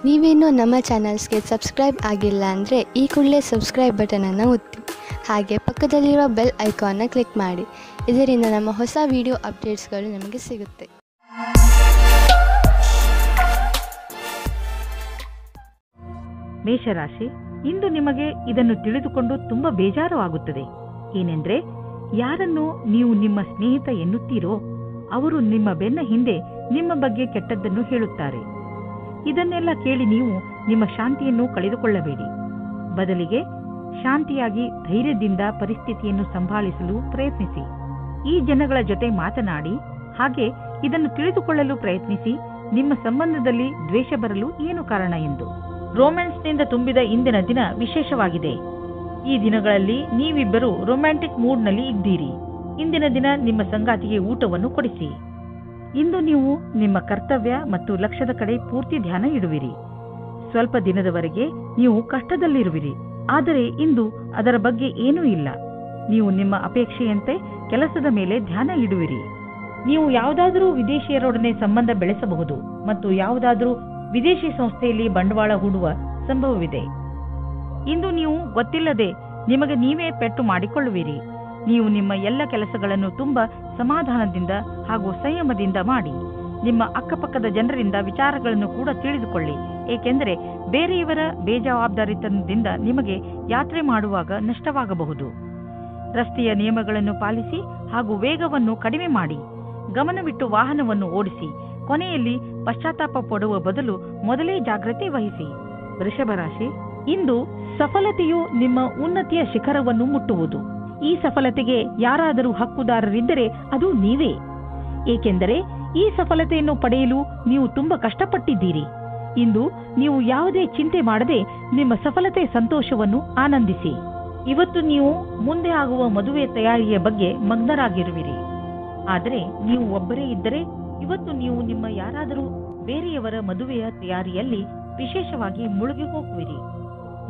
ನೀವೇನೂ ನಮ್ಮ ಚಾನಲ್ಸ್ಗೆ ಸಬ್ಸ್ಕ್ರೈಬ್ ಆಗಿಲ್ಲ ಅಂದರೆ ಈ ಕೂಡಲೇ ಸಬ್ಸ್ಕ್ರೈಬ್ ಬಟನನ್ನು ಒತ್ತಿ ಹಾಗೆ ಪಕ್ಕದಲ್ಲಿರುವ ಬೆಲ್ ಐಕಾನ್ನ ಕ್ಲಿಕ್ ಮಾಡಿ. ಇದರಿಂದ ನಮ್ಮ ಹೊಸ ವಿಡಿಯೋ ಅಪ್ಡೇಟ್ಸ್ಗಳು ನಿಮಗೆ ಸಿಗುತ್ತೆ. ಮೇಷರಾಶಿ, ಇಂದು ನಿಮಗೆ ಇದನ್ನು ತಿಳಿದುಕೊಂಡು ತುಂಬ ಬೇಜಾರು ಆಗುತ್ತದೆ. ಏನೆಂದ್ರೆ, ಯಾರನ್ನು ನೀವು ನಿಮ್ಮ ಸ್ನೇಹಿತ ಎನ್ನುತ್ತೀರೋ ಅವರು ನಿಮ್ಮ ಬೆನ್ನ ಹಿಂದೆ ನಿಮ್ಮ ಬಗ್ಗೆ ಕೆಟ್ಟದ್ದನ್ನು ಹೇಳುತ್ತಾರೆ. ಇದನ್ನೆಲ್ಲ ಕೇಳಿ ನೀವು ನಿಮ್ಮ ಶಾಂತಿಯನ್ನು ಕಳೆದುಕೊಳ್ಳಬೇಡಿ. ಬದಲಿಗೆ ಶಾಂತಿಯಾಗಿ ಧೈರ್ಯದಿಂದ ಪರಿಸ್ಥಿತಿಯನ್ನು ಸಂಭಾಳಿಸಲು ಪ್ರಯತ್ನಿಸಿ. ಈ ಜನಗಳ ಜೊತೆ ಮಾತನಾಡಿ ಹಾಗೆ ಇದನ್ನು ತಿಳಿದುಕೊಳ್ಳಲು ಪ್ರಯತ್ನಿಸಿ ನಿಮ್ಮ ಸಂಬಂಧದಲ್ಲಿ ದ್ವೇಷ ಬರಲು ಏನು ಕಾರಣ ಎಂದು. ರೊಮ್ಯಾನ್ಸ್ನಿಂದ ತುಂಬಿದ ಇಂದಿನ ದಿನ ವಿಶೇಷವಾಗಿದೆ. ಈ ದಿನಗಳಲ್ಲಿ ನೀವಿಬ್ಬರು ರೊಮ್ಯಾಂಟಿಕ್ ಮೂಡ್ನಲ್ಲಿ ಇದ್ದೀರಿ. ಇಂದಿನ ದಿನ ನಿಮ್ಮ ಸಂಗಾತಿಗೆ ಊಟವನ್ನು ಕೊಡಿಸಿ. ಇಂದು ನೀವು ನಿಮ್ಮ ಕರ್ತವ್ಯ ಮತ್ತು ಲಕ್ಷ್ಯದ ಕಡೆ ಪೂರ್ತಿ ಧ್ಯಾನ ಇಡುವಿರಿ. ಸ್ವಲ್ಪ ದಿನದವರೆಗೆ ನೀವು ಕಷ್ಟದಲ್ಲಿರುವಿರಿ, ಆದರೆ ಇಂದು ಅದರ ಬಗ್ಗೆ ಏನೂ ಇಲ್ಲ. ನೀವು ನಿಮ್ಮ ಅಪೇಕ್ಷೆಯಂತೆ ಕೆಲಸದ ಮೇಲೆ ಧ್ಯಾನ ಇಡುವಿರಿ. ನೀವು ಯಾವುದಾದರೂ ವಿದೇಶಿಯರೊಡನೆ ಸಂಬಂಧ ಬೆಳೆಸಬಹುದು ಮತ್ತು ಯಾವುದಾದರೂ ವಿದೇಶಿ ಸಂಸ್ಥೆಯಲ್ಲಿ ಬಂಡವಾಳ ಹೂಡುವ ಸಂಭವವಿದೆ. ಇಂದು ನೀವು ಗೊತ್ತಿಲ್ಲದೆ ನಿಮಗೆ ನೀವೇ ಪೆಟ್ಟು ಮಾಡಿಕೊಳ್ಳುವಿರಿ. ನೀವು ನಿಮ್ಮ ಎಲ್ಲ ಕೆಲಸಗಳನ್ನು ತುಂಬಾ ಸಮಾಧಾನದಿಂದ ಹಾಗೂ ಸಂಯಮದಿಂದ ಮಾಡಿ. ನಿಮ್ಮ ಅಕ್ಕಪಕ್ಕದ ಜನರಿಂದ ವಿಚಾರಗಳನ್ನು ಕೂಡ ತಿಳಿದುಕೊಳ್ಳಿ, ಏಕೆಂದರೆ ಬೇರೆಯವರ ಬೇಜವಾಬ್ದಾರಿತನದಿಂದ ನಿಮಗೆ ಯಾತ್ರೆ ಮಾಡುವಾಗ ನಷ್ಟವಾಗಬಹುದು. ರಸ್ತೆಯ ನಿಯಮಗಳನ್ನು ಪಾಲಿಸಿ ಹಾಗೂ ವೇಗವನ್ನು ಕಡಿಮೆ ಮಾಡಿ. ಗಮನವಿಟ್ಟು ವಾಹನವನ್ನು ಓಡಿಸಿ. ಕೊನೆಯಲ್ಲಿ ಪಶ್ಚಾತ್ತಾಪ ಪಡುವ ಬದಲು ಮೊದಲೇ ಜಾಗ್ರತೆ ವಹಿಸಿ. ವೃಷಭ ರಾಶಿ, ಇಂದು ಸಫಲತೆಯು ನಿಮ್ಮ ಉನ್ನತಿಯ ಶಿಖರವನ್ನು ಮುಟ್ಟುವುದು. ಈ ಸಫಲತೆಗೆ ಯಾರಾದರೂ ಹಕ್ಕುದಾರರಿದ್ದರೆ ಅದು ನೀವೇ, ಏಕೆಂದರೆ ಈ ಸಫಲತೆಯನ್ನು ಪಡೆಯಲು ನೀವು ತುಂಬಾ ಕಷ್ಟಪಟ್ಟಿದ್ದೀರಿ. ಇಂದು ನೀವು ಯಾವುದೇ ಚಿಂತೆ ಮಾಡದೆ ನಿಮ್ಮ ಸಫಲತೆ ಸಂತೋಷವನ್ನು ಆನಂದಿಸಿ. ಇವತ್ತು ನೀವು ಮುಂದೆ ಆಗುವ ಮದುವೆ ತಯಾರಿಯ ಬಗ್ಗೆ ಮಗ್ನರಾಗಿರುವಿರಿ. ಆದರೆ ನೀವು ಒಬ್ಬರೇ ಇದ್ದರೆ ಇವತ್ತು ನೀವು ನಿಮ್ಮ ಯಾರಾದರೂ ಬೇರೆಯವರ ಮದುವೆಯ ತಯಾರಿಯಲ್ಲಿ ವಿಶೇಷವಾಗಿ ಮುಳುಗಿ ಹೋಗುವಿರಿ.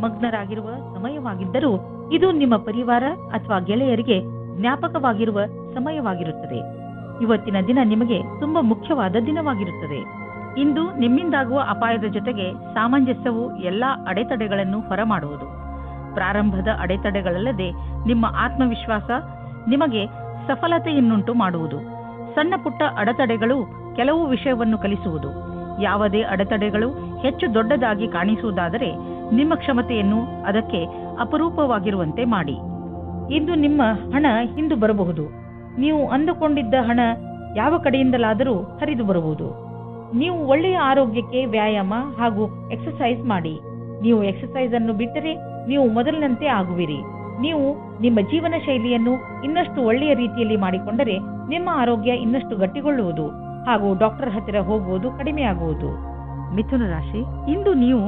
ಮಗ್ನರಾಗಿರುವ ಸಮಯವಾಗಿದ್ದರೂ ಇದು ನಿಮ್ಮ ಪರಿವಾರ ಅಥವಾ ಗೆಳೆಯರಿಗೆ ಜ್ಞಾಪಕವಾಗಿರುವ ಸಮಯವಾಗಿರುತ್ತದೆ. ಇವತ್ತಿನ ದಿನ ನಿಮಗೆ ತುಂಬಾ ಮುಖ್ಯವಾದ ದಿನವಾಗಿರುತ್ತದೆ. ಇಂದು ನಿಮ್ಮಿಂದಾಗುವ ಅಪಾಯದ ಜೊತೆಗೆ ಸಾಮಂಜಸ್ಯವು ಎಲ್ಲಾ ಅಡೆತಡೆಗಳನ್ನು ಹೊರಮಾಡುವುದು. ಪ್ರಾರಂಭದ ಅಡೆತಡೆಗಳಲ್ಲದೆ ನಿಮ್ಮ ಆತ್ಮವಿಶ್ವಾಸ ನಿಮಗೆ ಸಫಲತೆಯನ್ನುಂಟು ಮಾಡುವುದು. ಸಣ್ಣ ಪುಟ್ಟ ಅಡೆತಡೆಗಳು ಕೆಲವು ವಿಷಯವನ್ನು ಕಲಿಸುವುದು. ಯಾವುದೇ ಅಡೆತಡೆಗಳು ಹೆಚ್ಚು ದೊಡ್ಡದಾಗಿ ಕಾಣಿಸುವುದಾದರೆ ನಿಮ್ಮ ಕ್ಷಮತೆಯನ್ನು ಅದಕ್ಕೆ ಅಪರೂಪವಾಗಿರುವಂತೆ ಮಾಡಿ. ಇಂದು ನಿಮ್ಮ ಹಣ ಹಿಂದು ಬರಬಹುದು. ನೀವು ಅಂದುಕೊಂಡಿದ್ದ ಹಣ ಯಾವ ಕಡೆಯಿಂದಲಾದರೂ ಹರಿದು ಬರಬಹುದು. ನೀವು ಒಳ್ಳೆಯ ಆರೋಗ್ಯಕ್ಕೆ ವ್ಯಾಯಾಮ ಹಾಗೂ ಎಕ್ಸರ್ಸೈಸ್ ಮಾಡಿ. ನೀವು ಎಕ್ಸರ್ಸೈಸ್ ಅನ್ನು ಬಿಟ್ಟರೆ ನೀವು ಮೊದಲಿನಂತೆ ಆಗುವಿರಿ. ನೀವು ನಿಮ್ಮ ಜೀವನ ಶೈಲಿಯನ್ನು ಇನ್ನಷ್ಟು ಒಳ್ಳೆಯ ರೀತಿಯಲ್ಲಿ ಮಾಡಿಕೊಂಡರೆ ನಿಮ್ಮ ಆರೋಗ್ಯ ಇನ್ನಷ್ಟು ಗಟ್ಟಿಗೊಳ್ಳುವುದು ಹಾಗೂ ಡಾಕ್ಟರ್ ಹತ್ತಿರ ಹೋಗುವುದು ಕಡಿಮೆಯಾಗುವುದು. ಮಿಥುನ ರಾಶಿ, ಇಂದು ನೀವು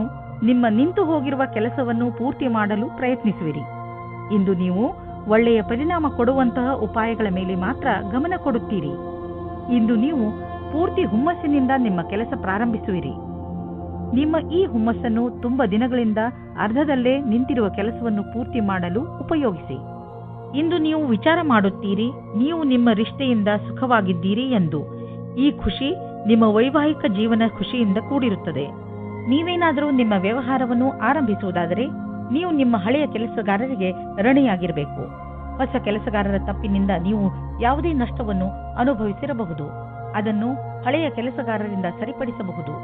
ನಿಮ್ಮ ನಿಂತು ಹೋಗಿರುವ ಕೆಲಸವನ್ನು ಪೂರ್ತಿ ಮಾಡಲು ಪ್ರಯತ್ನಿಸುವಿರಿ. ಇಂದು ನೀವು ಒಳ್ಳೆಯ ಪರಿಣಾಮ ಕೊಡುವಂತಹ ಉಪಾಯಗಳ ಮೇಲೆ ಮಾತ್ರ ಗಮನ ಕೊಡುತ್ತೀರಿ. ಇಂದು ನೀವು ಪೂರ್ತಿ ಹುಮ್ಮಸ್ಸಿನಿಂದ ನಿಮ್ಮ ಕೆಲಸ ಪ್ರಾರಂಭಿಸುವಿರಿ. ನಿಮ್ಮ ಈ ಹುಮ್ಮಸ್ಸನ್ನು ತುಂಬ ದಿನಗಳಿಂದ ಅರ್ಧದಲ್ಲೇ ನಿಂತಿರುವ ಕೆಲಸವನ್ನು ಪೂರ್ತಿ ಮಾಡಲು ಉಪಯೋಗಿಸಿ. ಇಂದು ನೀವು ವಿಚಾರ ಮಾಡುತ್ತೀರಿ ನೀವು ನಿಮ್ಮ ರಿಶ್ತೆಯಿಂದ ಸುಖವಾಗಿದ್ದೀರಿ ಎಂದು. ಈ ಖುಷಿ ನಿಮ್ಮ ವೈವಾಹಿಕ ಜೀವನ ಖುಷಿಯಿಂದ ಕೂಡಿರುತ್ತದೆ. ನೀವೇನಾದರೂ ನಿಮ್ಮ ವ್ಯವಹಾರವನ್ನು ಆರಂಭಿಸುವುದಾದರೆ ನೀವು ನಿಮ್ಮ ಹಳೆಯ ಕೆಲಸಗಾರರಿಗೆ ಋಣಿಯಾಗಿರಬೇಕು. ಹೊಸ ಕೆಲಸಗಾರರ ತಪ್ಪಿನಿಂದ ನೀವು ಯಾವುದೇ ನಷ್ಟವನ್ನು ಅನುಭವಿಸಿರಬಹುದು. ಅದನ್ನು ಹಳೆಯ ಕೆಲಸಗಾರರಿಂದ ಸರಿಪಡಿಸಬಹುದು.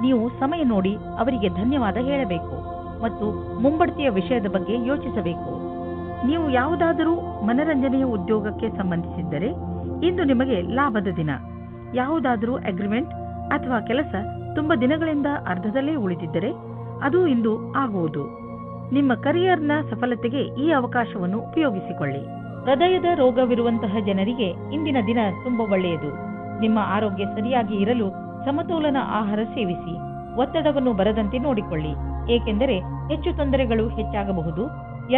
ನೀವು ಸಮಯ ನೋಡಿ ಅವರಿಗೆ ಧನ್ಯವಾದ ಹೇಳಬೇಕು ಮತ್ತು ಮುಂಬಡ್ತಿಯ ವಿಷಯದ ಬಗ್ಗೆ ಯೋಚಿಸಬೇಕು. ನೀವು ಯಾವುದಾದರೂ ಮನರಂಜನೆಯ ಉದ್ಯೋಗಕ್ಕೆ ಸಂಬಂಧಿಸಿದ್ದರೆ ಇಂದು ನಿಮಗೆ ಲಾಭದ ದಿನ. ಯಾವುದಾದರೂ ಅಗ್ರಿಮೆಂಟ್ ಅಥವಾ ಕೆಲಸ ತುಂಬ ದಿನಗಳಿಂದ ಅರ್ಧದಲ್ಲೇ ಉಳಿದಿದ್ದರೆ ಅದು ಇಂದು ಆಗುವುದು. ನಿಮ್ಮ ಕರಿಯರ್ನ ಸಫಲತೆಗೆ ಈ ಅವಕಾಶವನ್ನು ಉಪಯೋಗಿಸಿಕೊಳ್ಳಿ. ಹೃದಯದ ರೋಗವಿರುವಂತಹ ಜನರಿಗೆ ಇಂದಿನ ದಿನ ತುಂಬ ಒಳ್ಳೆಯದು. ನಿಮ್ಮ ಆರೋಗ್ಯ ಸರಿಯಾಗಿ ಇರಲು ಸಮತೋಲನ ಆಹಾರ ಸೇವಿಸಿ. ಒತ್ತಡವನ್ನು ಬರದಂತೆ ನೋಡಿಕೊಳ್ಳಿ, ಏಕೆಂದರೆ ಹೆಚ್ಚು ತೊಂದರೆಗಳು ಹೆಚ್ಚಾಗಬಹುದು.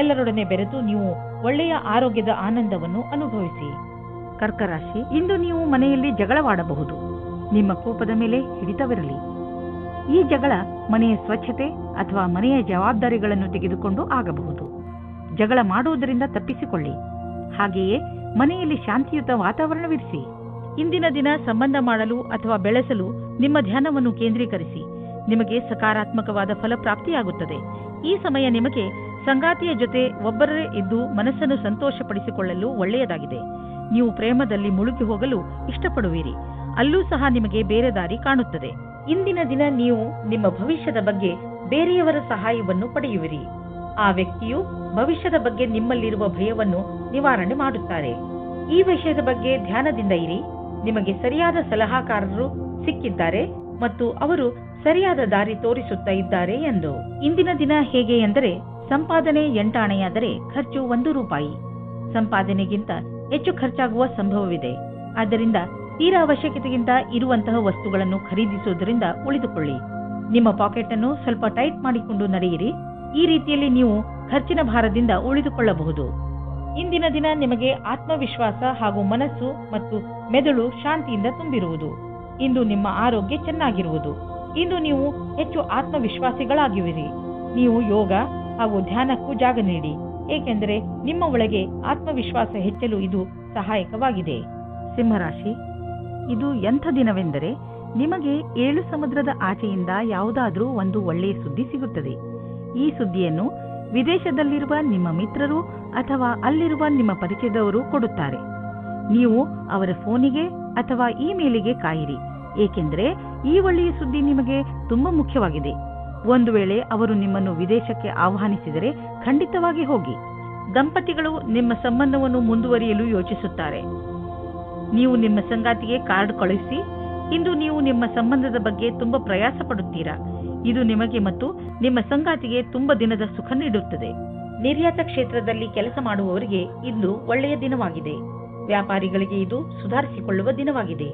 ಎಲ್ಲರೊಡನೆ ಬೆರೆತು ನೀವು ಒಳ್ಳೆಯ ಆರೋಗ್ಯದ ಆನಂದವನ್ನು ಅನುಭವಿಸಿ. ಕರ್ಕರಾಶಿ, ಇಂದು ನೀವು ಮನೆಯಲ್ಲಿ ಜಗಳವಾಡಬಹುದು. ನಿಮ್ಮ ಕೋಪದ ಮೇಲೆ ಹಿಡಿತವಿರಲಿ. ಈ ಜಗಳ ಮನೆಯ ಸ್ವಚ್ಛತೆ ಅಥವಾ ಮನೆಯ ಜವಾಬ್ದಾರಿಗಳನ್ನು ತೆಗೆದುಕೊಂಡು ಆಗಬಹುದು. ಜಗಳ ಮಾಡುವುದರಿಂದ ತಪ್ಪಿಸಿಕೊಳ್ಳಿ. ಹಾಗೆಯೇ ಮನೆಯಲ್ಲಿ ಶಾಂತಿಯುತ ವಾತಾವರಣವಿರಿಸಿ. ಇಂದಿನ ದಿನ ಸಂಬಂಧ ಮಾಡಲು ಅಥವಾ ಬೆಳೆಸಲು ನಿಮ್ಮ ಧ್ಯಾನವನ್ನು ಕೇಂದ್ರೀಕರಿಸಿ. ನಿಮಗೆ ಸಕಾರಾತ್ಮಕವಾದ ಫಲ ಪ್ರಾಪ್ತಿಯಾಗುತ್ತದೆ. ಈ ಸಮಯ ನಿಮಗೆ ಸಂಗಾತಿಯ ಜೊತೆ ಒಬ್ಬರೇ ಇದ್ದು ಮನಸ್ಸನ್ನು ಸಂತೋಷಪಡಿಸಿಕೊಳ್ಳಲು ಒಳ್ಳೆಯದಾಗಿದೆ. ನೀವು ಪ್ರೇಮದಲ್ಲಿ ಮುಳುಗಿ ಹೋಗಲು ಇಷ್ಟಪಡುವಿರಿ. ಅಲ್ಲೂ ಸಹ ನಿಮಗೆ ಬೇರೆ ದಾರಿ ಕಾಣುತ್ತದೆ. ಇಂದಿನ ದಿನ ನೀವು ನಿಮ್ಮ ಭವಿಷ್ಯದ ಬಗ್ಗೆ ಬೇರೆಯವರ ಸಹಾಯವನ್ನು ಪಡೆಯುವಿರಿ. ಆ ವ್ಯಕ್ತಿಯು ಭವಿಷ್ಯದ ಬಗ್ಗೆ ನಿಮ್ಮಲ್ಲಿರುವ ಭಯವನ್ನು ನಿವಾರಣೆ ಮಾಡುತ್ತಾರೆ. ಈ ವಿಷಯದ ಬಗ್ಗೆ ಧ್ಯಾನದಿಂದ ಇರಿ. ನಿಮಗೆ ಸರಿಯಾದ ಸಲಹಾಕಾರರು ಸಿಕ್ಕಿದ್ದಾರೆ ಮತ್ತು ಅವರು ಸರಿಯಾದ ದಾರಿ ತೋರಿಸುತ್ತಾ ಇದ್ದಾರೆ ಎಂದು. ಇಂದಿನ ದಿನ ಹೇಗೆ ಎಂದರೆ, ಸಂಪಾದನೆ 8 ಆಣೆಯಾದರೆ ಖರ್ಚು 1 ರೂಪಾಯಿ. ಸಂಪಾದನೆಗಿಂತ ಹೆಚ್ಚು ಖರ್ಚಾಗುವ ಸಂಭವವಿದೆ. ಆದ್ದರಿಂದ ತೀರಾ ಅವಶ್ಯಕತೆಗಿಂತ ಇರುವಂತಹ ವಸ್ತುಗಳನ್ನು ಖರೀದಿಸುವುದರಿಂದ ಉಳಿದುಕೊಳ್ಳಿ. ನಿಮ್ಮ ಪಾಕೆಟ್ ಅನ್ನು ಸ್ವಲ್ಪ ಟೈಟ್ ಮಾಡಿಕೊಂಡು ನಡೆಯಿರಿ. ಈ ರೀತಿಯಲ್ಲಿ ನೀವು ಖರ್ಚಿನ ಭಾರದಿಂದ ಉಳಿದುಕೊಳ್ಳಬಹುದು. ಇಂದಿನ ದಿನ ನಿಮಗೆ ಆತ್ಮವಿಶ್ವಾಸ ಹಾಗೂ ಮನಸ್ಸು ಮತ್ತು ಮೆದುಳು ಶಾಂತಿಯಿಂದ ತುಂಬಿರುವುದು. ಇಂದು ನಿಮ್ಮ ಆರೋಗ್ಯ ಚೆನ್ನಾಗಿರುವುದು. ಇಂದು ನೀವು ಹೆಚ್ಚು ಆತ್ಮವಿಶ್ವಾಸಿಗಳಾಗಿರುವಿರಿ. ನೀವು ಯೋಗ ಹಾಗೂ ಧ್ಯಾನಕ್ಕೂ ಜಾಗ ನೀಡಿ, ಏಕೆಂದರೆ ನಿಮ್ಮ ಒಳಗೆ ಆತ್ಮವಿಶ್ವಾಸ ಹೆಚ್ಚಲು ಇದು ಸಹಾಯಕವಾಗಿದೆ. ಸಿಂಹರಾಶಿ, ಇದು ಎಂಥ ದಿನವೆಂದರೆ ನಿಮಗೆ 7 ಸಮುದ್ರದ ಆಚೆಯಿಂದ ಯಾವುದಾದ್ರೂ ಒಂದು ಒಳ್ಳೆಯ ಸುದ್ದಿ ಸಿಗುತ್ತದೆ. ಈ ಸುದ್ದಿಯನ್ನು ವಿದೇಶದಲ್ಲಿರುವ ನಿಮ್ಮ ಮಿತ್ರರು ಅಥವಾ ಅಲ್ಲಿರುವ ನಿಮ್ಮ ಪರಿಚಯದವರು ಕೊಡುತ್ತಾರೆ. ನೀವು ಅವರ ಫೋನಿಗೆ ಅಥವಾ ಇಮೇಲಿಗೆ ಕಾಯಿರಿ, ಏಕೆಂದರೆ ಈ ಒಳ್ಳೆಯ ಸುದ್ದಿ ನಿಮಗೆ ತುಂಬಾ ಮುಖ್ಯವಾಗಿದೆ. ಒಂದು ವೇಳೆ ಅವರು ನಿಮ್ಮನ್ನು ವಿದೇಶಕ್ಕೆ ಆಹ್ವಾನಿಸಿದರೆ ಖಂಡಿತವಾಗಿ ಹೋಗಿ. ದಂಪತಿಗಳು ನಿಮ್ಮ ಸಂಬಂಧವನ್ನು ಮುಂದುವರಿಯಲು ಯೋಚಿಸುತ್ತಾರೆ. ನೀವು ನಿಮ್ಮ ಸಂಗಾತಿಗೆ ಕಾರ್ಡ್ ಕಳುಹಿಸಿ. ಇಂದು ನೀವು ನಿಮ್ಮ ಸಂಬಂಧದ ಬಗ್ಗೆ ತುಂಬಾ ಪ್ರಯಾಸ ಪಡುತ್ತೀರಾ. ಇದು ನಿಮಗೆ ಮತ್ತು ನಿಮ್ಮ ಸಂಗಾತಿಗೆ ತುಂಬಾ ದಿನದ ಸುಖ ನೀಡುತ್ತದೆ. ನಿರ್ಯಾತ ಕ್ಷೇತ್ರದಲ್ಲಿ ಕೆಲಸ ಮಾಡುವವರಿಗೆ ಇಂದು ಒಳ್ಳೆಯ ದಿನವಾಗಿದೆ. ವ್ಯಾಪಾರಿಗಳಿಗೆ ಇದು ಸುಧಾರಿಸಿಕೊಳ್ಳುವ ದಿನವಾಗಿದೆ.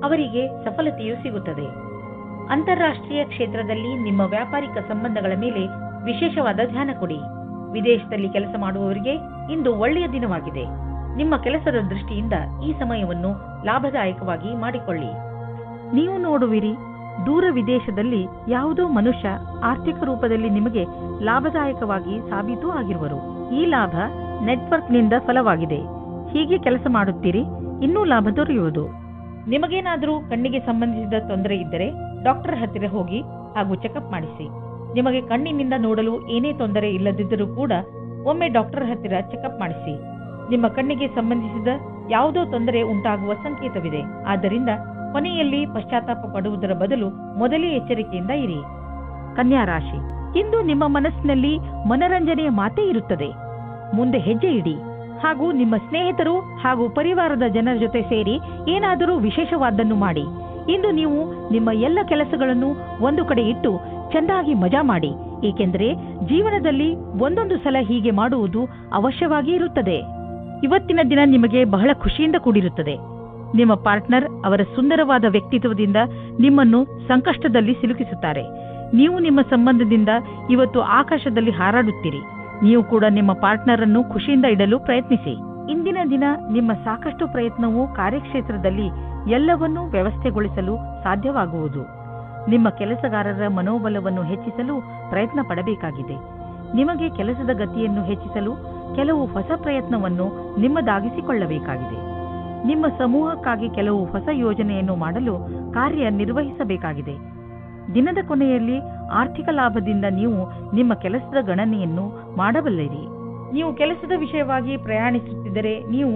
ಅವರಿಗೆ ಸಫಲತೆಯೂ ಸಿಗುತ್ತದೆ. ಅಂತಾರಾಷ್ಟ್ರೀಯ ಕ್ಷೇತ್ರದಲ್ಲಿ ನಿಮ್ಮ ವ್ಯಾಪಾರಿಕ ಸಂಬಂಧಗಳ ಮೇಲೆ ವಿಶೇಷವಾದ ಧ್ಯಾನ ಕೊಡಿ. ವಿದೇಶದಲ್ಲಿ ಕೆಲಸ ಮಾಡುವವರಿಗೆ ಇಂದು ಒಳ್ಳೆಯ ದಿನವಾಗಿದೆ. ನಿಮ್ಮ ಕೆಲಸದ ದೃಷ್ಟಿಯಿಂದ ಈ ಸಮಯವನ್ನು ಲಾಭದಾಯಕವಾಗಿ ಮಾಡಿಕೊಳ್ಳಿ. ನೀವು ನೋಡುವಿರಿ, ದೂರ ವಿದೇಶದಲ್ಲಿ ಯಾವುದೋ ಮನುಷ್ಯ ಆರ್ಥಿಕ ರೂಪದಲ್ಲಿ ನಿಮಗೆ ಲಾಭದಾಯಕವಾಗಿ ಸಾಬೀತು ಆಗಿರುವರು. ಈ ಲಾಭ ನೆಟ್ವರ್ಕ್ನಿಂದ ಫಲವಾಗಿದೆ. ಹೀಗೆ ಕೆಲಸ ಮಾಡುತ್ತೀರಿ, ಇನ್ನೂ ಲಾಭ ದೊರೆಯುವುದು. ನಿಮಗೇನಾದರೂ ಕಣ್ಣಿಗೆ ಸಂಬಂಧಿಸಿದ ತೊಂದರೆ ಇದ್ದರೆ ಡಾಕ್ಟರ್ ಹತ್ತಿರ ಹೋಗಿ ಹಾಗೂ ಚೆಕಪ್ ಮಾಡಿಸಿ. ನಿಮಗೆ ಕಣ್ಣಿನಿಂದ ನೋಡಲು ಏನೇ ತೊಂದರೆ ಇಲ್ಲದಿದ್ದರೂ ಕೂಡ ಒಮ್ಮೆ ಡಾಕ್ಟರ್ ಹತ್ತಿರ ಚೆಕಪ್ ಮಾಡಿಸಿ. ನಿಮ್ಮ ಕಣ್ಣಿಗೆ ಸಂಬಂಧಿಸಿದ ಯಾವುದೋ ತೊಂದರೆ ಉಂಟಾಗುವ ಸಂಕೇತವಿದೆ. ಆದ್ದರಿಂದ ಕೊನೆಯಲ್ಲಿ ಪಶ್ಚಾತ್ತಾಪ ಪಡುವುದರ ಬದಲು ಮೊದಲೇ ಎಚ್ಚರಿಕೆಯಿಂದ ಇರಿ. ಕನ್ಯಾ ರಾಶಿ, ಇಂದು ನಿಮ್ಮ ಮನಸ್ಸಿನಲ್ಲಿ ಮನರಂಜನೆಯ ಮಾತೇ ಇರುತ್ತದೆ. ಮುಂದೆ ಹೆಜ್ಜೆ ಇಡಿ ಹಾಗೂ ನಿಮ್ಮ ಸ್ನೇಹಿತರು ಹಾಗೂ ಪರಿವಾರದ ಜನರ ಜೊತೆ ಸೇರಿ ಏನಾದರೂ ವಿಶೇಷವಾದ್ದನ್ನು ಮಾಡಿ. ಇಂದು ನೀವು ನಿಮ್ಮ ಎಲ್ಲ ಕೆಲಸಗಳನ್ನು ಒಂದು ಕಡೆ ಇಟ್ಟು ಚೆನ್ನಾಗಿ ಮಜಾ ಮಾಡಿ, ಏಕೆಂದರೆ ಜೀವನದಲ್ಲಿ ಒಂದೊಂದು ಸಲ ಹೀಗೆ ಮಾಡುವುದು ಅವಶ್ಯವಾಗಿ ಇರುತ್ತದೆ. ಇವತ್ತಿನ ದಿನ ನಿಮಗೆ ಬಹಳ ಖುಷಿಯಿಂದ ಕೂಡಿರುತ್ತದೆ. ನಿಮ್ಮ ಪಾರ್ಟ್ನರ್ ಅವರ ಸುಂದರವಾದ ವ್ಯಕ್ತಿತ್ವದಿಂದ ನಿಮ್ಮನ್ನು ಸಂಕಷ್ಟದಲ್ಲಿ ಸಿಲುಕಿಸುತ್ತಾರೆ. ನೀವು ನಿಮ್ಮ ಸಂಬಂಧದಿಂದ ಇವತ್ತು ಆಕಾಶದಲ್ಲಿ ಹಾರಾಡುತ್ತೀರಿ. ನೀವು ಕೂಡ ನಿಮ್ಮ ಪಾರ್ಟ್ನರ್ ಅನ್ನು ಖುಷಿಯಿಂದ ಇಡಲು ಪ್ರಯತ್ನಿಸಿ. ಇಂದಿನ ದಿನ ನಿಮ್ಮ ಸಾಕಷ್ಟು ಪ್ರಯತ್ನವು ಕಾರ್ಯಕ್ಷೇತ್ರದಲ್ಲಿ ಎಲ್ಲವನ್ನೂ ವ್ಯವಸ್ಥೆಗೊಳಿಸಲು ಸಾಧ್ಯವಾಗುವುದು. ನಿಮ್ಮ ಕೆಲಸಗಾರರ ಮನೋಬಲವನ್ನು ಹೆಚ್ಚಿಸಲು ಪ್ರಯತ್ನ ಪಡಬೇಕಾಗಿದೆ. ನಿಮಗೆ ಕೆಲಸದ ಗತಿಯನ್ನು ಹೆಚ್ಚಿಸಲು ಕೆಲವು ಹೊಸ ಪ್ರಯತ್ನವನ್ನು ನಿಮ್ಮದಾಗಿಸಿಕೊಳ್ಳಬೇಕಾಗಿದೆ. ನಿಮ್ಮ ಸಮೂಹಕ್ಕಾಗಿ ಕೆಲವು ಹೊಸ ಯೋಜನೆಯನ್ನು ಮಾಡಲು ಕಾರ್ಯನಿರ್ವಹಿಸಬೇಕಾಗಿದೆ. ದಿನದ ಕೊನೆಯಲ್ಲಿ ಆರ್ಥಿಕ ಲಾಭದಿಂದ ನೀವು ನಿಮ್ಮ ಕೆಲಸದ ಗಣನೆಯನ್ನು ಮಾಡಬಲ್ಲಿರಿ. ನೀವು ಕೆಲಸದ ವಿಷಯವಾಗಿ ಪ್ರಯಾಣಿಸುತ್ತಿದ್ದರೆ ನೀವು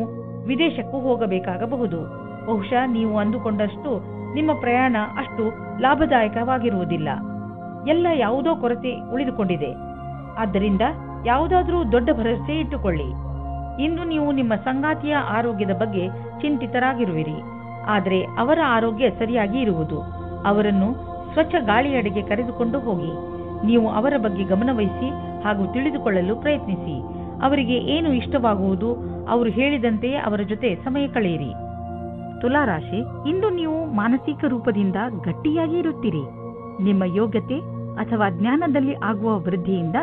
ವಿದೇಶಕ್ಕೂ ಹೋಗಬೇಕಾಗಬಹುದು. ಬಹುಶಃ ನೀವು ಅಂದುಕೊಂಡಷ್ಟು ನಿಮ್ಮ ಪ್ರಯಾಣ ಅಷ್ಟು ಲಾಭದಾಯಕವಾಗಿರುವುದಿಲ್ಲ. ಎಲ್ಲ ಯಾವುದೋ ಕೊರತೆ ಉಳಿದುಕೊಂಡಿದೆ. ಆದ್ದರಿಂದ ಯಾವುದಾದರೂ ದೊಡ್ಡ ಭರವಸೆ ಇಟ್ಟುಕೊಳ್ಳಿ. ಇಂದು ನೀವು ನಿಮ್ಮ ಸಂಗಾತಿಯ ಆರೋಗ್ಯದ ಬಗ್ಗೆ ಚಿಂತಿತರಾಗಿರುವಿರಿ. ಆದರೆ ಅವರ ಆರೋಗ್ಯ ಸರಿಯಾಗಿ ಇರುವುದು. ಅವರನ್ನು ಸ್ವಚ್ಛ ಗಾಳಿಯಡೆಗೆ ಕರೆದುಕೊಂಡು ಹೋಗಿ. ನೀವು ಅವರ ಬಗ್ಗೆ ಗಮನವಹಿಸಿ ಹಾಗೂ ತಿಳಿದುಕೊಳ್ಳಲು ಪ್ರಯತ್ನಿಸಿ. ಅವರಿಗೆ ಏನು ಇಷ್ಟವಾಗುವುದು ಅವರು ಹೇಳಿದಂತೆಯೇ ಅವರ ಜೊತೆ ಸಮಯ ಕಳೆಯಿರಿ. ತುಲಾರಾಶಿ, ಇಂದು ನೀವು ಮಾನಸಿಕ ರೂಪದಿಂದ ಗಟ್ಟಿಯಾಗಿ ಇರುತ್ತೀರಿ. ನಿಮ್ಮ ಯೋಗ್ಯತೆ ಅಥವಾ ಜ್ಞಾನದಲ್ಲಿ ಆಗುವ ವೃದ್ಧಿಯಿಂದ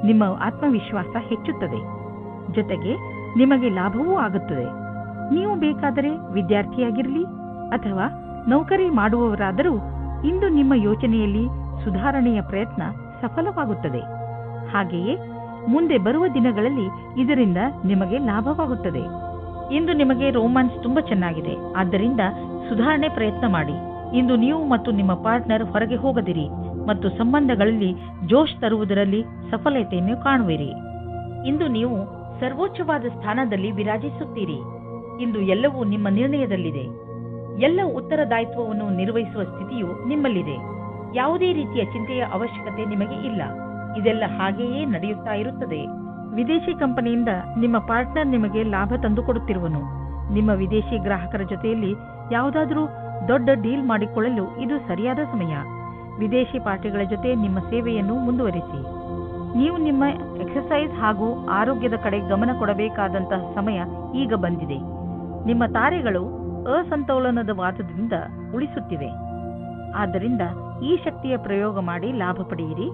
ನಿಮ್ಮ ಆತ್ಮವಿಶ್ವಾಸ ಹೆಚ್ಚುತ್ತದೆ. ಜೊತೆಗೆ ನಿಮಗೆ ಲಾಭವೂ ಆಗುತ್ತದೆ. ನೀವು ಬೇಕಾದರೆ ವಿದ್ಯಾರ್ಥಿಯಾಗಿರಲಿ ಅಥವಾ ನೌಕರಿ ಮಾಡುವವರಾದರೂ ಇಂದು ನಿಮ್ಮ ಯೋಚನೆಯಲ್ಲಿ ಸುಧಾರಣೆಯ ಪ್ರಯತ್ನ ಸಫಲವಾಗುತ್ತದೆ. ಹಾಗೆಯೇ ಮುಂದೆ ಬರುವ ದಿನಗಳಲ್ಲಿ ಇದರಿಂದ ನಿಮಗೆ ಲಾಭವಾಗುತ್ತದೆ. ಇಂದು ನಿಮಗೆ ರೋಮ್ಯಾನ್ಸ್ ತುಂಬಾ ಚೆನ್ನಾಗಿದೆ. ಆದ್ದರಿಂದ ಸುಧಾರಣೆ ಪ್ರಯತ್ನ ಮಾಡಿ. ಇಂದು ನೀವು ಮತ್ತು ನಿಮ್ಮ ಪಾರ್ಟ್ನರ್ ಹೊರಗೆ ಹೋಗದಿರಿ. ಮತ್ತು ಸಂಬಂಧಗಳಲ್ಲಿ ಜೋಶ್ ತರುವುದರಲ್ಲಿ ಸಫಲತೆಯನ್ನು ಕಾಣುವಿರಿ. ಇಂದು ನೀವು ಸರ್ವೋಚ್ಚವಾದ ಸ್ಥಾನದಲ್ಲಿ ವಿರಾಜಿಸುತ್ತೀರಿ. ಇಂದು ಎಲ್ಲವೂ ನಿಮ್ಮ ನಿರ್ಣಯದಲ್ಲಿದೆ. ಎಲ್ಲ ಉತ್ತರದಾಯಿತ್ವವನ್ನು ನಿರ್ವಹಿಸುವ ಸ್ಥಿತಿಯು ನಿಮ್ಮಲ್ಲಿದೆ. ಯಾವುದೇ ರೀತಿಯ ಚಿಂತೆಯ ಅವಶ್ಯಕತೆ ನಿಮಗೆ ಇಲ್ಲ. ಇದೆಲ್ಲ ಹಾಗೆಯೇ ನಡೆಯುತ್ತಾ ಇರುತ್ತದೆ. ವಿದೇಶಿ ಕಂಪನಿಯಿಂದ ನಿಮ್ಮ ಪಾರ್ಟ್ನರ್ ನಿಮಗೆ ಲಾಭ ತಂದುಕೊಡುತ್ತಿರುವನು. ನಿಮ್ಮ ವಿದೇಶಿ ಗ್ರಾಹಕರ ಜೊತೆಯಲ್ಲಿ ಯಾವುದಾದರೂ ದೊಡ್ಡ ಡೀಲ್ ಮಾಡಿಕೊಳ್ಳಲು ಇದು ಸರಿಯಾದ ಸಮಯ. ವಿದೇಶಿ ಪಾರ್ಟಿಗಳ ಜೊತೆ ನಿಮ್ಮ ಸೇವೆಯನ್ನು ಮುಂದುವರಿಸಿ. ನೀವು ನಿಮ್ಮ ಎಕ್ಸರ್ಸೈಸ್ ಹಾಗೂ ಆರೋಗ್ಯದ ಕಡೆ ಗಮನ ಕೊಡಬೇಕಾದಂತಹ ಸಮಯ ಈಗ ಬಂದಿದೆ. ನಿಮ್ಮ ತಾರೆಗಳು ಅಸಂತೋಲನದ ವಾದದಿಂದ ಉಳಿಸುತ್ತಿವೆ. ಆದ್ದರಿಂದ ಈ ಶಕ್ತಿಯ ಪ್ರಯೋಗ ಮಾಡಿ ಲಾಭ ಪಡೆಯಿರಿ.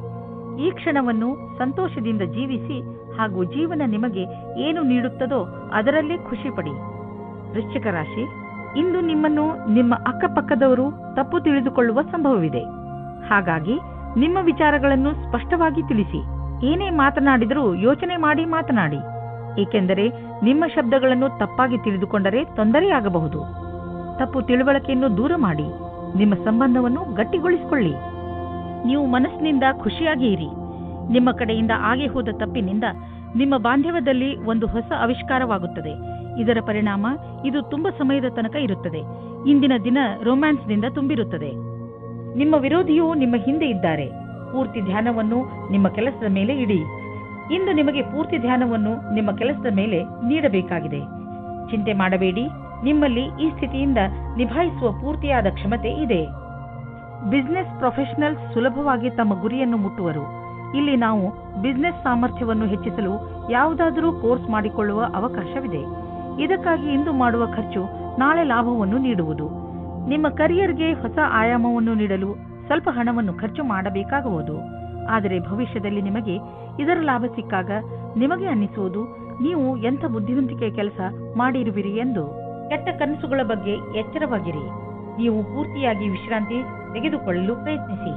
ಈ ಕ್ಷಣವನ್ನು ಸಂತೋಷದಿಂದ ಜೀವಿಸಿ ಹಾಗೂ ಜೀವನ ನಿಮಗೆ ಏನು ನೀಡುತ್ತದೋ ಅದರಲ್ಲೇ ಖುಷಿ ಪಡಿ. ವೃಶ್ಚಿಕ ರಾಶಿ, ಇಂದು ನಿಮ್ಮನ್ನು ನಿಮ್ಮ ಅಕ್ಕಪಕ್ಕದವರು ತಪ್ಪು ತಿಳಿದುಕೊಳ್ಳುವ ಸಂಭವವಿದೆ. ಹಾಗಾಗಿ ನಿಮ್ಮ ವಿಚಾರಗಳನ್ನು ಸ್ಪಷ್ಟವಾಗಿ ತಿಳಿಸಿ. ಏನೇ ಮಾತನಾಡಿದರೂ ಯೋಚನೆ ಮಾಡಿ ಮಾತನಾಡಿ. ಏಕೆಂದರೆ ನಿಮ್ಮ ಶಬ್ದಗಳನ್ನು ತಪ್ಪಾಗಿ ತಿಳಿದುಕೊಂಡರೆ ತೊಂದರೆಯಾಗಬಹುದು. ತಪ್ಪು ತಿಳುವಳಿಕೆಯನ್ನು ದೂರ ಮಾಡಿ ನಿಮ್ಮ ಸಂಬಂಧವನ್ನು ಗಟ್ಟಿಗೊಳಿಸಿಕೊಳ್ಳಿ. ನೀವು ಮನಸ್ಸಿನಿಂದ ಖುಷಿಯಾಗಿ ಇರಿ. ನಿಮ್ಮ ಕಡೆಯಿಂದ ಆಗಿ ಹೋದ ತಪ್ಪಿನಿಂದ ನಿಮ್ಮ ಬಾಂಧವ್ಯದಲ್ಲಿ ಒಂದು ಹೊಸ ಆವಿಷ್ಕಾರವಾಗುತ್ತದೆ. ಇದರ ಪರಿಣಾಮ ಇದು ತುಂಬಾ ಸಮಯದ ತನಕ ಇರುತ್ತದೆ. ಇಂದಿನ ದಿನ ರೊಮ್ಯಾನ್ಸ್ನಿಂದ ತುಂಬಿರುತ್ತದೆ. ನಿಮ್ಮ ವಿರೋಧಿಯು ನಿಮ್ಮ ಹಿಂದೆ ಇದ್ದಾರೆ. ಪೂರ್ತಿ ಧ್ಯಾನವನ್ನು ನಿಮ್ಮ ಕೆಲಸದ ಮೇಲೆ ಇಡಿ. ಇಂದು ನಿಮಗೆ ಪೂರ್ತಿ ಧ್ಯಾನವನ್ನು ನಿಮ್ಮ ಕೆಲಸದ ಮೇಲೆ ನೀಡಬೇಕಾಗಿದೆ. ಚಿಂತೆ ಮಾಡಬೇಡಿ. ನಿಮ್ಮಲ್ಲಿ ಈ ಸ್ಥಿತಿಯಿಂದ ನಿಭಾಯಿಸುವ ಪೂರ್ತಿಯಾದ ಕ್ಷಮತೆ ಇದೆ. ಬಿಸಿನೆಸ್ ಪ್ರೊಫೆಷನಲ್ಸ್ ಸುಲಭವಾಗಿ ತಮ್ಮ ಗುರಿಯನ್ನು ಮುಟ್ಟುವರು. ಇಲ್ಲಿ ನಾವು ಬಿಸಿನೆಸ್ ಸಾಮರ್ಥ್ಯವನ್ನು ಹೆಚ್ಚಿಸಲು ಯಾವುದಾದರೂ ಕೋರ್ಸ್ ಮಾಡಿಕೊಳ್ಳುವ ಅವಕಾಶವಿದೆ. ಇದಕ್ಕಾಗಿ ಇಂದು ಮಾಡುವ ಖರ್ಚು ನಾಳೆ ಲಾಭವನ್ನು ನೀಡುವುದು. ನಿಮ್ಮ ಕರಿಯರ್ಗೆ ಹೊಸ ಆಯಾಮವನ್ನು ನೀಡಲು ಸ್ವಲ್ಪ ಹಣವನ್ನು ಖರ್ಚು ಮಾಡಬೇಕಾಗುವುದು. ಆದರೆ ಭವಿಷ್ಯದಲ್ಲಿ ನಿಮಗೆ ಇದರ ಲಾಭ ಸಿಕ್ಕಾಗ ನಿಮಗೆ ಅನ್ನಿಸುವುದು ನೀವು ಎಂಥ ಬುದ್ಧಿವಂತಿಕೆಯ ಕೆಲಸ ಮಾಡಿರುವಿರಿ ಎಂದು. ಕೆಟ್ಟ ಕನಸುಗಳ ಬಗ್ಗೆ ಎಚ್ಚರವಾಗಿರಿ. ನೀವು ಪೂರ್ತಿಯಾಗಿ ವಿಶ್ರಾಂತಿ ತೆಗೆದುಕೊಳ್ಳಲು ಪ್ರಯತ್ನಿಸಿ.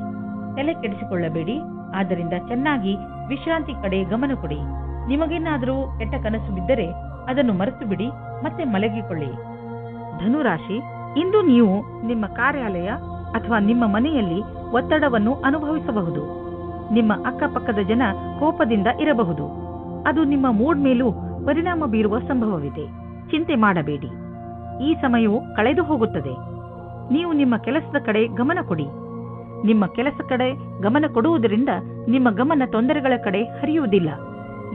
ತಲೆ ಕೆಡಿಸಿಕೊಳ್ಳಬೇಡಿ. ಆದ್ದರಿಂದ ಚೆನ್ನಾಗಿ ವಿಶ್ರಾಂತಿ ಕಡೆ ಗಮನ ಕೊಡಿ. ನಿಮಗೇನಾದರೂ ಕೆಟ್ಟ ಕನಸು ಬಿದ್ದರೆ ಅದನ್ನು ಮರೆತು ಬಿಡಿ ಮತ್ತೆ ಮಲಗಿಕೊಳ್ಳಿ. ಧನುರಾಶಿ, ಇಂದು ನೀವು ನಿಮ್ಮ ಕಾರ್ಯಾಲಯ ಅಥವಾ ನಿಮ್ಮ ಮನೆಯಲ್ಲಿ ಒತ್ತಡವನ್ನು ಅನುಭವಿಸಬಹುದು. ನಿಮ್ಮ ಅಕ್ಕಪಕ್ಕದ ಜನ ಕೋಪದಿಂದ ಇರಬಹುದು. ಅದು ನಿಮ್ಮ ಮೂಡ್ ಮೇಲೂ ಪರಿಣಾಮ ಬೀರುವ ಸಂಭವವಿದೆ. ಚಿಂತೆ ಮಾಡಬೇಡಿ. ಈ ಸಮಯವು ಕಳೆದು ಹೋಗುತ್ತದೆ. ನೀವು ನಿಮ್ಮ ಕೆಲಸದ ಕಡೆ ಗಮನ ಕೊಡಿ. ನಿಮ್ಮ ಕೆಲಸ ಕಡೆ ಗಮನ ಕೊಡುವುದರಿಂದ ನಿಮ್ಮ ಗಮನ ತೊಂದರೆಗಳ ಕಡೆ ಹರಿಯುವುದಿಲ್ಲ.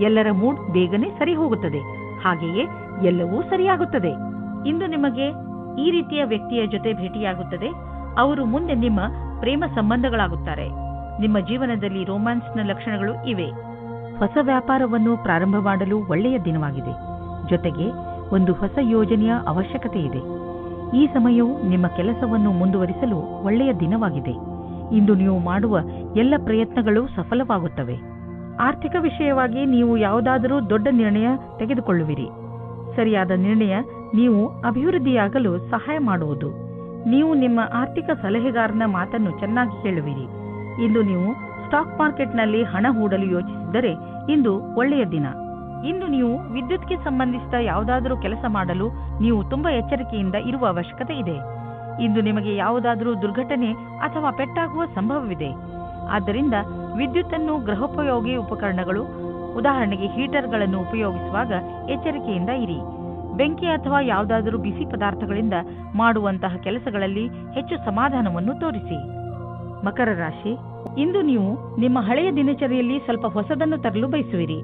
ಎಲ್ಲರ ಮೂಡ್ ಬೇಗನೆ ಸರಿ ಹೋಗುತ್ತದೆ. ಹಾಗೆಯೇ ಎಲ್ಲವೂ ಸರಿಯಾಗುತ್ತದೆ. ಇಂದು ನಿಮಗೆ ಈ ರೀತಿಯ ವ್ಯಕ್ತಿಯ ಜೊತೆ ಭೇಟಿಯಾಗುತ್ತದೆ. ಅವರು ಮುಂದೆ ನಿಮ್ಮ ಪ್ರೇಮ ಸಂಬಂಧಗಳಾಗುತ್ತಾರೆ. ನಿಮ್ಮ ಜೀವನದಲ್ಲಿ ರೊಮ್ಯಾನ್ಸ್ನ ಲಕ್ಷಣಗಳು ಇವೆ. ಹೊಸ ವ್ಯಾಪಾರವನ್ನು ಪ್ರಾರಂಭ ಮಾಡಲು ಒಳ್ಳೆಯ ದಿನವಾಗಿದೆ. ಜೊತೆಗೆ ಒಂದು ಹೊಸ ಯೋಜನೆಯ ಅವಶ್ಯಕತೆ ಇದೆ. ಈ ಸಮಯವು ನಿಮ್ಮ ಕೆಲಸವನ್ನು ಮುಂದುವರಿಸಲು ಒಳ್ಳೆಯ ದಿನವಾಗಿದೆ. ಇಂದು ನೀವು ಮಾಡುವ ಎಲ್ಲ ಪ್ರಯತ್ನಗಳು ಸಫಲವಾಗುತ್ತವೆ. ಆರ್ಥಿಕ ವಿಷಯವಾಗಿ ನೀವು ಯಾವುದಾದರೂ ದೊಡ್ಡ ನಿರ್ಣಯ ತೆಗೆದುಕೊಳ್ಳುವಿರಿ. ಸರಿಯಾದ ನಿರ್ಣಯ ನೀವು ಅಭಿವೃದ್ಧಿಯಾಗಲು ಸಹಾಯ ಮಾಡುವುದು. ನೀವು ನಿಮ್ಮ ಆರ್ಥಿಕ ಸಲಹೆಗಾರನ ಮಾತನ್ನು ಚೆನ್ನಾಗಿ ಕೇಳುವಿರಿ. ಇಂದು ನೀವು ಸ್ಟಾಕ್ ಮಾರ್ಕೆಟ್ನಲ್ಲಿ ಹಣ ಹೂಡಲು ಯೋಚಿಸಿದರೆ ಇಂದು ಒಳ್ಳೆಯ ದಿನ. ಇಂದು ನೀವು ವಿದ್ಯುತ್ಗೆ ಸಂಬಂಧಿಸಿದ ಯಾವುದಾದರೂ ಕೆಲಸ ಮಾಡಲು ನೀವು ತುಂಬಾ ಎಚ್ಚರಿಕೆಯಿಂದ ಇರುವ ಅವಶ್ಯಕತೆ ಇದೆ. ಇಂದು ನಿಮಗೆ ಯಾವುದಾದರೂ ದುರ್ಘಟನೆ ಅಥವಾ ಪೆಟ್ಟಾಗುವ ಸಂಭವವಿದೆ. ಆದ್ದರಿಂದ ವಿದ್ಯುತ್ತನ್ನು ಗೃಹೋಪಯೋಗಿ ಉಪಕರಣಗಳು, ಉದಾಹರಣೆಗೆ ಹೀಟರ್ಗಳನ್ನು ಉಪಯೋಗಿಸುವಾಗ ಎಚ್ಚರಿಕೆಯಿಂದ ಇರಿ. ಬೆಂಕಿ ಅಥವಾ ಯಾವುದಾದರೂ ಬಿಸಿ ಪದಾರ್ಥಗಳಿಂದ ಮಾಡುವಂತಹ ಕೆಲಸಗಳಲ್ಲಿ ಹೆಚ್ಚು ಸಮಾಧಾನವನ್ನು ತೋರಿಸಿ. ಮಕರ ರಾಶಿ, ಇಂದು ನೀವು ನಿಮ್ಮ ಹಳೆಯ ದಿನಚರಿಯಲ್ಲಿ ಸ್ವಲ್ಪ ಹೊಸದನ್ನು ತರಲು ಬಯಸುವಿರಿ.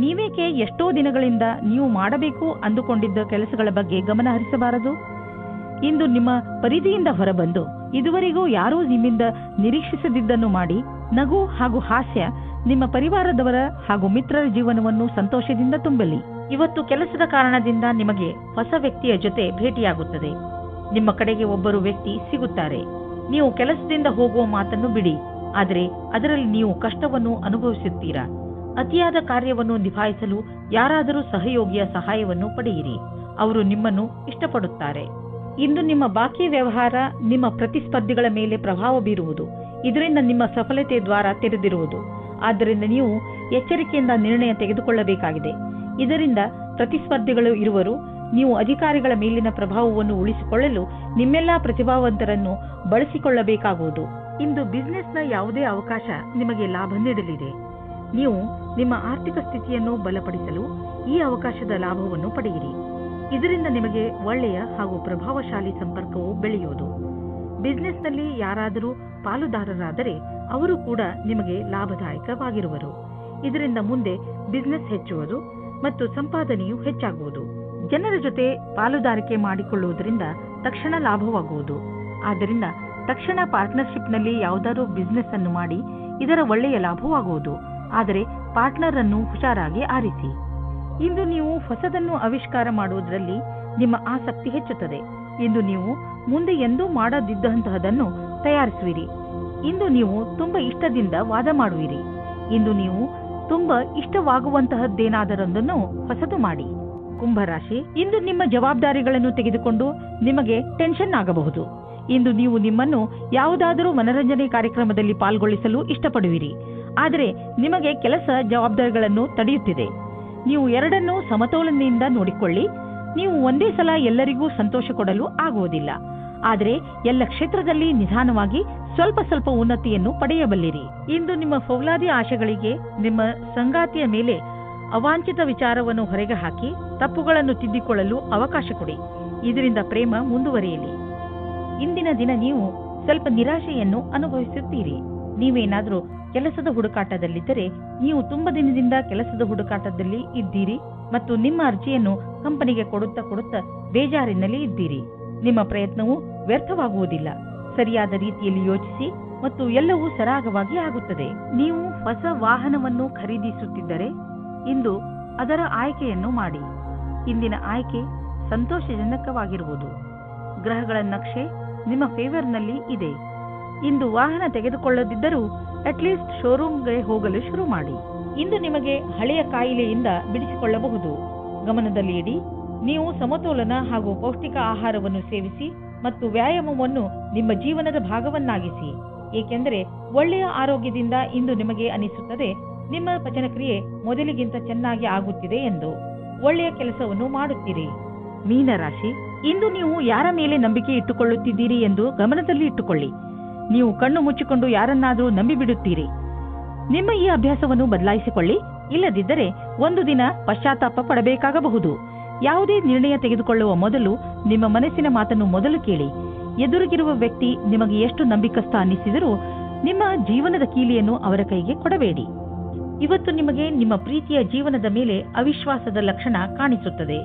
ನೀವೇಕೆ ಎಷ್ಟೋ ದಿನಗಳಿಂದ ನೀವು ಮಾಡಬೇಕು ಅಂದುಕೊಂಡಿದ್ದ ಕೆಲಸಗಳ ಬಗ್ಗೆ ಗಮನ ಹರಿಸಬಾರದು? ಇಂದು ನಿಮ್ಮ ಪರಿಧಿಯಿಂದ ಹೊರಬಂದು ಇದುವರೆಗೂ ಯಾರೂ ನಿಮ್ಮಿಂದ ನಿರೀಕ್ಷಿಸದಿದ್ದನ್ನು ಮಾಡಿ ನಗು ಹಾಗೂ ಹಾಸ್ಯ ನಿಮ್ಮ ಪರಿವಾರದವರ ಹಾಗೂ ಮಿತ್ರರ ಜೀವನವನ್ನು ಸಂತೋಷದಿಂದ ತುಂಬಲಿ. ಇವತ್ತು ಕೆಲಸದ ಕಾರಣದಿಂದ ನಿಮಗೆ ಹೊಸ ವ್ಯಕ್ತಿಯ ಜೊತೆ ಭೇಟಿಯಾಗುತ್ತದೆ. ನಿಮ್ಮ ಕಡೆಗೆ ಒಬ್ಬರು ವ್ಯಕ್ತಿ ಸಿಗುತ್ತಾರೆ. ನೀವು ಕೆಲಸದಿಂದ ಹೋಗುವ ಮಾತನ್ನು ಬಿಡಿ. ಆದರೆ ಅದರಲ್ಲಿ ನೀವು ಕಷ್ಟವನ್ನು ಅನುಭವಿಸುತ್ತೀರಾ. ಅತಿಯಾದ ಕಾರ್ಯವನ್ನು ನಿಭಾಯಿಸಲು ಯಾರಾದರೂ ಸಹಯೋಗಿಯ ಸಹಾಯವನ್ನು ಪಡೆಯಿರಿ. ಅವರು ನಿಮ್ಮನ್ನು ಇಷ್ಟಪಡುತ್ತಾರೆ. ಇಂದು ನಿಮ್ಮ ಬಾಕಿ ವ್ಯವಹಾರ ನಿಮ್ಮ ಪ್ರತಿಸ್ಪರ್ಧಿಗಳ ಮೇಲೆ ಪ್ರಭಾವ ಬೀರುವುದು. ಇದರಿಂದ ನಿಮ್ಮ ಸಫಲತೆ ದ್ವಾರ ತೆರೆದಿರುವುದು. ಆದ್ದರಿಂದ ನೀವು ಎಚ್ಚರಿಕೆಯಿಂದ ನಿರ್ಣಯ ತೆಗೆದುಕೊಳ್ಳಬೇಕಾಗಿದೆ. ಇದರಿಂದ ಪ್ರತಿಸ್ಪರ್ಧಿಗಳು ಇರುವರು. ನೀವು ಅಧಿಕಾರಿಗಳ ಮೇಲಿನ ಪ್ರಭಾವವನ್ನು ಉಳಿಸಿಕೊಳ್ಳಲು ನಿಮ್ಮೆಲ್ಲಾ ಪ್ರತಿಭಾವಂತರನ್ನು ಬಳಸಿಕೊಳ್ಳಬೇಕಾಗುವುದು. ಇಂದು ಬಿಸಿನೆಸ್ನ ಯಾವುದೇ ಅವಕಾಶ ನಿಮಗೆ ಲಾಭ ನೀಡಲಿದೆ. ನೀವು ನಿಮ್ಮ ಆರ್ಥಿಕ ಸ್ಥಿತಿಯನ್ನು ಬಲಪಡಿಸಲು ಈ ಅವಕಾಶದ ಲಾಭವನ್ನು ಪಡೆಯಿರಿ. ಇದರಿಂದ ನಿಮಗೆ ಒಳ್ಳೆಯ ಹಾಗೂ ಪ್ರಭಾವಶಾಲಿ ಸಂಪರ್ಕವು ಬೆಳೆಯುವುದು. ಬಿಸಿನೆಸ್ನಲ್ಲಿ ಯಾರಾದರೂ ಪಾಲುದಾರರಾದರೆ ಅವರು ಕೂಡ ನಿಮಗೆ ಲಾಭದಾಯಕವಾಗಿರುವರು. ಇದರಿಂದ ಮುಂದೆ ಬಿಸಿನೆಸ್ ಹೆಚ್ಚುವುದು ಮತ್ತು ಸಂಪಾದನೆಯು ಹೆಚ್ಚಾಗುವುದು. ಜನರ ಜೊತೆ ಪಾಲುದಾರಿಕೆ ಮಾಡಿಕೊಳ್ಳುವುದರಿಂದ ತಕ್ಷಣ ಲಾಭವಾಗುವುದು. ಆದ್ದರಿಂದ ತಕ್ಷಣ ಪಾರ್ಟ್ನರ್ಶಿಪ್ನಲ್ಲಿ ಯಾವುದಾದ್ರೂ ಬಿಸಿನೆಸ್ ಅನ್ನು ಮಾಡಿ ಇದರ ಒಳ್ಳೆಯ ಲಾಭವಾಗುವುದು. ಆದರೆ ಪಾರ್ಟ್ನರ್ ಅನ್ನು ಹುಷಾರಾಗಿ ಆರಿಸಿ. ಇಂದು ನೀವು ಹೊಸದನ್ನು ಆವಿಷ್ಕಾರ ಮಾಡುವುದರಲ್ಲಿ ನಿಮ್ಮ ಆಸಕ್ತಿ ಹೆಚ್ಚುತ್ತದೆ. ಇಂದು ನೀವು ಮುಂದೆ ಎಂದೂ ಮಾಡದಿದ್ದಂತಹದನ್ನು ತಯಾರಿಸುವಿರಿ. ಇಂದು ನೀವು ತುಂಬಾ ಇಷ್ಟದಿಂದ ವಾದ ಮಾಡುವಿರಿ. ಇಂದು ನೀವು ತುಂಬಾ ಇಷ್ಟವಾಗುವಂತಹದ್ದೇನಾದರೊಂದನ್ನು ಹೊಸದು ಮಾಡಿ. ಕುಂಭರಾಶಿ, ಇಂದು ನಿಮ್ಮ ಜವಾಬ್ದಾರಿಗಳನ್ನು ತೆಗೆದುಕೊಂಡು ನಿಮಗೆ ಟೆನ್ಷನ್ ಆಗಬಹುದು. ಇಂದು ನೀವು ನಿಮ್ಮನ್ನು ಯಾವುದಾದರೂ ಮನರಂಜನೆ ಕಾರ್ಯಕ್ರಮದಲ್ಲಿ ಪಾಲ್ಗೊಳಿಸಲು ಇಷ್ಟಪಡುವಿರಿ. ಆದರೆ ನಿಮಗೆ ಕೆಲಸ ಜವಾಬ್ದಾರಿಗಳನ್ನು ತಡೆಯುತ್ತಿದೆ. ನೀವು ಎರಡನ್ನೂ ಸಮತೋಲನೆಯಿಂದ ನೋಡಿಕೊಳ್ಳಿ. ನೀವು ಒಂದೇ ಸಲ ಎಲ್ಲರಿಗೂ ಸಂತೋಷ ಕೊಡಲು ಆಗುವುದಿಲ್ಲ. ಆದರೆ ಎಲ್ಲ ಕ್ಷೇತ್ರದಲ್ಲಿ ನಿಧಾನವಾಗಿ ಸ್ವಲ್ಪ ಸ್ವಲ್ಪ ಉನ್ನತಿಯನ್ನು ಪಡೆಯಬಲ್ಲಿರಿ. ಇಂದು ನಿಮ್ಮ ಫೌಲಾದಿ ಆಶೆಗಳಿಗೆ ನಿಮ್ಮ ಸಂಗಾತಿಯ ಮೇಲೆ ಅವಾಂಛಿತ ವಿಚಾರವನ್ನು ಹೊರಗೆ ಹಾಕಿ ತಪ್ಪುಗಳನ್ನು ತಿದ್ದಿಕೊಳ್ಳಲು ಅವಕಾಶ ಕೊಡಿ. ಇದರಿಂದ ಪ್ರೇಮ ಮುಂದುವರಿಯಲಿ. ಇಂದಿನ ದಿನ ನೀವು ಸ್ವಲ್ಪ ನಿರಾಶೆಯನ್ನು ಅನುಭವಿಸುತ್ತೀರಿ. ನೀವೇನಾದರೂ ಕೆಲಸದ ಹುಡುಕಾಟದಲ್ಲಿದ್ದರೆ ನೀವು ತುಂಬಾ ದಿನದಿಂದ ಕೆಲಸದ ಹುಡುಕಾಟದಲ್ಲಿ ಇದ್ದೀರಿ ಮತ್ತು ನಿಮ್ಮ ಅರ್ಜಿಯನ್ನು ಕಂಪನಿಗೆ ಕೊಡುತ್ತಾ ಬೇಜಾರಿನಲ್ಲಿ ಇದ್ದೀರಿ. ನಿಮ್ಮ ಪ್ರಯತ್ನವು ವ್ಯರ್ಥವಾಗುವುದಿಲ್ಲ. ಸರಿಯಾದ ರೀತಿಯಲ್ಲಿ ಯೋಚಿಸಿ ಮತ್ತು ಎಲ್ಲವೂ ಸರಾಗವಾಗಿ ಆಗುತ್ತದೆ. ನೀವು ಹೊಸ ವಾಹನವನ್ನು ಖರೀದಿಸುತ್ತಿದ್ದರೆ ಇಂದು ಅದರ ಆಯ್ಕೆಯನ್ನು ಮಾಡಿ. ಇಂದಿನ ಆಯ್ಕೆ ಸಂತೋಷಜನಕವಾಗಿರುವುದು. ಗ್ರಹಗಳ ನಕ್ಷೆ ನಿಮ್ಮ ಫೇವರ್ನಲ್ಲಿ ಇದೆ. ಇಂದು ವಾಹನ ತೆಗೆದುಕೊಳ್ಳದಿದ್ದರೂ ಅಟ್ಲೀಸ್ಟ್ ಶೋರೂಮ್ಗೆ ಹೋಗಲು ಶುರು ಮಾಡಿ. ಇಂದು ನಿಮಗೆ ಹಳೆಯ ಕಾಯಿಲೆಯಿಂದ ಬಿಡಿಸಿಕೊಳ್ಳಬಹುದು. ಗಮನದಲ್ಲಿ ಇಡಿ. ನೀವು ಸಮತೋಲನ ಹಾಗೂ ಪೌಷ್ಟಿಕ ಆಹಾರವನ್ನು ಸೇವಿಸಿ ಮತ್ತು ವ್ಯಾಯಾಮವನ್ನು ನಿಮ್ಮ ಜೀವನದ ಭಾಗವನ್ನಾಗಿಸಿ. ಏಕೆಂದರೆ ಒಳ್ಳೆಯ ಆರೋಗ್ಯದಿಂದ ಇಂದು ನಿಮಗೆ ಅನಿಸುತ್ತದೆ ನಿಮ್ಮ ಪಚನಕ್ರಿಯೆ ಮೊದಲಿಗಿಂತ ಚೆನ್ನಾಗಿ ಆಗುತ್ತಿದೆ ಎಂದು. ಒಳ್ಳೆಯ ಕೆಲಸವನ್ನು ಮಾಡುತ್ತೀರಿ. ಮೀನರಾಶಿ, ಇಂದು ನೀವು ಯಾರ ಮೇಲೆ ನಂಬಿಕೆ ಇಟ್ಟುಕೊಳ್ಳುತ್ತಿದ್ದೀರಿ ಎಂದು ಗಮನದಲ್ಲಿ ಇಟ್ಟುಕೊಳ್ಳಿ. ನೀವು ಕಣ್ಣು ಮುಚ್ಚಿಕೊಂಡು ಯಾರನ್ನಾದರೂ ನಂಬಿಬಿಡುತ್ತೀರಿ. ನಿಮ್ಮ ಈ ಅಭ್ಯಾಸವನ್ನು ಬದಲಾಯಿಸಿಕೊಳ್ಳಿ. ಇಲ್ಲದಿದ್ದರೆ ಒಂದು ದಿನ ಪಶ್ಚಾತ್ತಾಪ ಪಡಬೇಕಾಗಬಹುದು. ಯಾವುದೇ ನಿರ್ಣಯ ತೆಗೆದುಕೊಳ್ಳುವ ಮೊದಲು ನಿಮ್ಮ ಮನಸ್ಸಿನ ಮಾತನ್ನು ಮೊದಲು ಕೇಳಿ. ಎದುರಿಗಿರುವ ವ್ಯಕ್ತಿ ನಿಮಗೆ ಎಷ್ಟು ನಂಬಿಕಸ್ಥ ಅನ್ನಿಸಿದರೂ ನಿಮ್ಮ ಜೀವನದ ಕೀಲಿಯನ್ನು ಅವರ ಕೈಗೆ ಕೊಡಬೇಡಿ. ಇವತ್ತು ನಿಮಗೆ ನಿಮ್ಮ ಪ್ರೀತಿಯ ಜೀವನದ ಮೇಲೆ ಅವಿಶ್ವಾಸದ ಲಕ್ಷಣ ಕಾಣಿಸುತ್ತದೆ.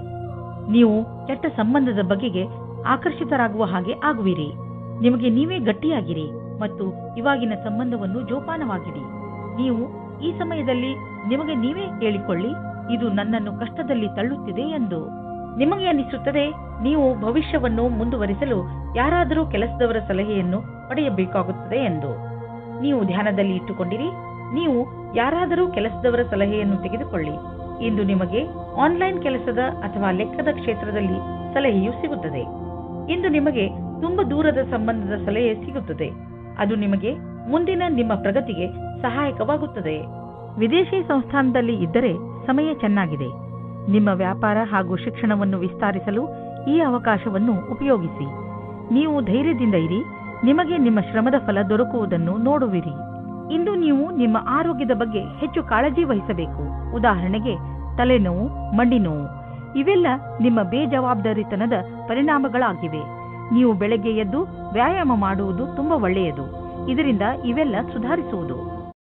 ನೀವು ಕೆಟ್ಟ ಸಂಬಂಧದ ಬಗೆಗೆ ಆಕರ್ಷಿತರಾಗುವ ಹಾಗೆ ಆಗುವಿರಿ. ನಿಮಗೆ ನೀವೇ ಗಟ್ಟಿಯಾಗಿರಿ ಮತ್ತು ಇವಾಗಿನ ಸಂಬಂಧವನ್ನು ಜೋಪಾನವಾಗಿಡಿ. ನೀವು ಈ ಸಮಯದಲ್ಲಿ ನಿಮಗೆ ನೀವೇ ಹೇಳಿಕೊಳ್ಳಿ, ಇದು ನನ್ನನ್ನು ಕಷ್ಟದಲ್ಲಿ ತಳ್ಳುತ್ತಿದೆ ಎಂದು. ನಿಮಗೆ ಅನಿಸುತ್ತದೆ ನೀವು ಭವಿಷ್ಯವನ್ನು ಮುಂದುವರಿಸಲು ಯಾರಾದರೂ ಕೆಲಸದವರ ಸಲಹೆಯನ್ನು ಪಡೆಯಬೇಕಾಗುತ್ತದೆ ಎಂದು. ನೀವು ಧ್ಯಾನದಲ್ಲಿ ಇಟ್ಟುಕೊಂಡಿರಿ. ನೀವು ಯಾರಾದರೂ ಕೆಲಸದವರ ಸಲಹೆಯನ್ನು ತೆಗೆದುಕೊಳ್ಳಿ. ಇಂದು ನಿಮಗೆ ಆನ್ಲೈನ್ ಕೆಲಸದ ಅಥವಾ ಲೆಕ್ಕದ ಕ್ಷೇತ್ರದಲ್ಲಿ ಸಲಹೆಯು ಸಿಗುತ್ತದೆ. ಇಂದು ನಿಮಗೆ ತುಂಬಾ ದೂರದ ಸಂಬಂಧದ ಸಲಹೆ ಸಿಗುತ್ತದೆ. ಅದು ನಿಮಗೆ ಮುಂದಿನ ನಿಮ್ಮ ಪ್ರಗತಿಗೆ ಸಹಾಯಕವಾಗುತ್ತದೆ. ವಿದೇಶಿ ಸಂಸ್ಥಾನದಲ್ಲಿ ಇದ್ದರೆ ಸಮಯ ಚೆನ್ನಾಗಿದೆ. ನಿಮ್ಮ ವ್ಯಾಪಾರ ಹಾಗೂ ಶಿಕ್ಷಣವನ್ನು ವಿಸ್ತರಿಸಲು ಈ ಅವಕಾಶವನ್ನು ಉಪಯೋಗಿಸಿ. ನೀವು ಧೈರ್ಯದಿಂದ ಇರಿ. ನಿಮಗೆ ನಿಮ್ಮ ಶ್ರಮದ ಫಲ ದೊರಕುವುದನ್ನು ನೋಡುವಿರಿ. ಇಂದು ನೀವು ನಿಮ್ಮ ಆರೋಗ್ಯದ ಬಗ್ಗೆ ಹೆಚ್ಚು ಕಾಳಜಿ ವಹಿಸಬೇಕು. ಉದಾಹರಣೆಗೆ ತಲೆನೋವು, ಮಂಡಿ ನೋವು ಇವೆಲ್ಲ ನಿಮ್ಮ ಬೇಜವಾಬ್ದಾರಿತನದ ಪರಿಣಾಮಗಳಾಗಿವೆ. ನೀವು ಬೆಳಗ್ಗೆ ಎದ್ದು ವ್ಯಾಯಾಮ ಮಾಡುವುದು ತುಂಬಾ ಒಳ್ಳೆಯದು. ಇದರಿಂದ ಇವೆಲ್ಲ ಸುಧಾರಿಸುವುದು.